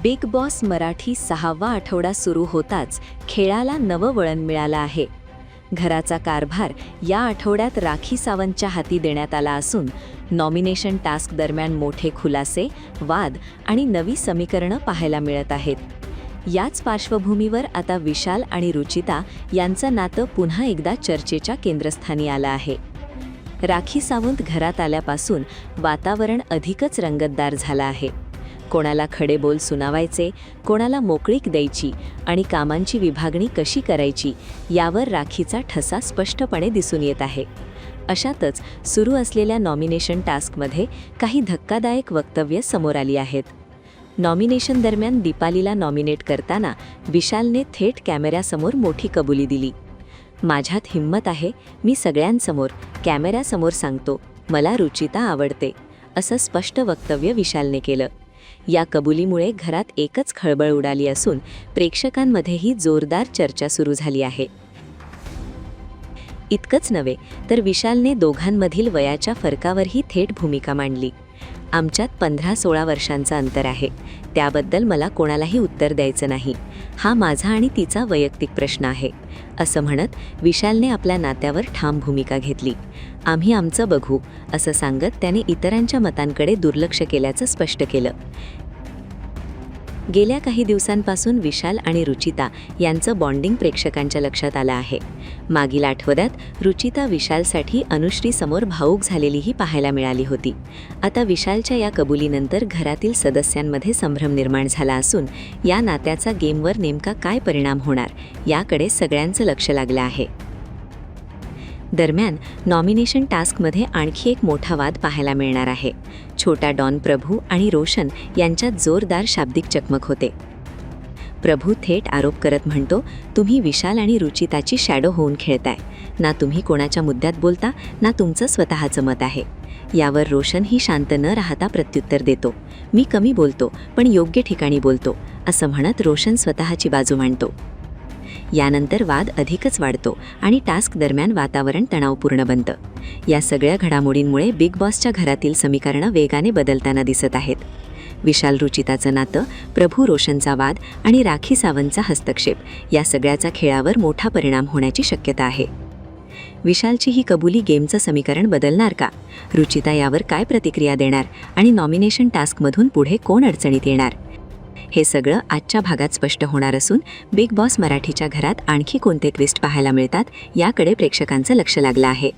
Big boss Marathi 6वा आठवडा सुरू होताच खेळाला नवं वळण मिळालं आहे. घराचा कारभार या आठवड्यात राखी सावंतच्या हाती देण्यात आला असून नॉमिनेशन टास्क दरम्यान मोठे खुलासे, वाद आणि नवी समीकरणं पाहायला मिळत आहेत. याच पार्श्वभूमीवर आता विशाल आणि रुचिता यांचं नातं पुन्हा एकदा चर्चेच्या केंद्रस्थानी आलं आहे. राखी सावंत घरात आल्यापासून वातावरण अधिकच रंगतदार झालं आहे. कोणाला खडे बोल सुनावायचे, कोणाला मोकळीक द्यायची आणि कामांची विभागणी कशी करायची यावर राखीचा ठसा स्पष्टपणे दिसून येत आहे. अशातच सुरू असलेल्या नॉमिनेशन टास्कमध्ये काही धक्कादायक वक्तव्ये समोर आली आहेत. नॉमिनेशन दरम्यान दीपालीला नॉमिनेट करताना विशालने थेट कॅमेऱ्यासमोर मोठी कबुली दिली. माझ्यात हिंमत आहे, मी सगळ्यांसमोर कॅमेऱ्यासमोर सांगतो, मला रुचिता आवडते, असं स्पष्ट वक्तव्य विशालने केलं. या कबुलीमुळे घरात एकच खळबळ उडाली असून प्रेक्षकांमध्येही जोरदार चर्चा सुरू झाली आहे. इतकंच नव्हे तर विशालने दोघांमधील वयाच्या फरकावरही थेट भूमिका मांडली. आमच्यात 15-16 वर्षांचं अंतर आहे, त्याबद्दल मला कोणालाही उत्तर द्यायचं नाही. हा माझा आणि तिचा वैयक्तिक प्रश्न आहे, असं म्हणत विशालने आपल्या नात्यावर ठाम भूमिका घेतली. आम्ही आमचं बघू, असं सांगत त्याने इतरांच्या मतांकडे दुर्लक्ष केल्याचं स्पष्ट केलं. गेल्या काही दिवसांपासून विशाल आणि रुचिता यांचं बॉन्डिंग प्रेक्षकांच्या लक्षात आलं आहे. मागील आठवड्यात रुचिता विशालसाठी अनुश्रीसमोर भावूक झालेलीही पाहायला मिळाली होती. आता विशालच्या या कबुलीनंतर घरातील सदस्यांमध्ये संभ्रम निर्माण झाला असून या नात्याचा गेमवर नेमका काय परिणाम होणार याकडे सगळ्यांचं लक्ष लागलं आहे. दरम्यान नॉमिनेशन टास्कमध्ये आणखी एक मोठा वाद पाहायला मिळणार आहे. छोटा डॉन प्रभू आणि रोशन यांच्यात जोरदार शाब्दिक चकमक होते. प्रभू थेट आरोप करत म्हणतो, तुम्ही विशाल आणि रुचिताची शॅडो होऊन खेळताय. ना तुम्ही कोणाच्या मुद्द्यात बोलता, ना तुमचं स्वतःचं मत आहे. यावर रोशनही शांत न राहता प्रत्युत्तर देतो, मी कमी बोलतो पण योग्य ठिकाणी बोलतो, असं म्हणत रोशन स्वतःची बाजू मांडतो. यानंतर वाद अधिकच वाढतो आणि टास्क दरम्यान वातावरण तणावपूर्ण बनतं. या सगळ्या घडामोडींमुळे बिग बॉसच्या घरातील समीकरणं वेगाने बदलताना दिसत आहेत. विशाल रुचिताचं नातं, प्रभू रोशनचा वाद आणि राखी सावंतचा हस्तक्षेप या सगळ्याचा खेळावर मोठा परिणाम होण्याची शक्यता आहे. विशालची ही कबुली गेमचं समीकरण बदलणार का? रुचिता यावर काय प्रतिक्रिया देणार आणि नॉमिनेशन टास्कमधून पुढे कोण अडचणीत येणार? हे सगळं आजच्या भागात स्पष्ट होणार असून बिग बॉस मराठीच्या घरात आणखी कोणते ट्विस्ट पाहायला मिळतात याकडे प्रेक्षकांचं लक्ष लागलं आहे.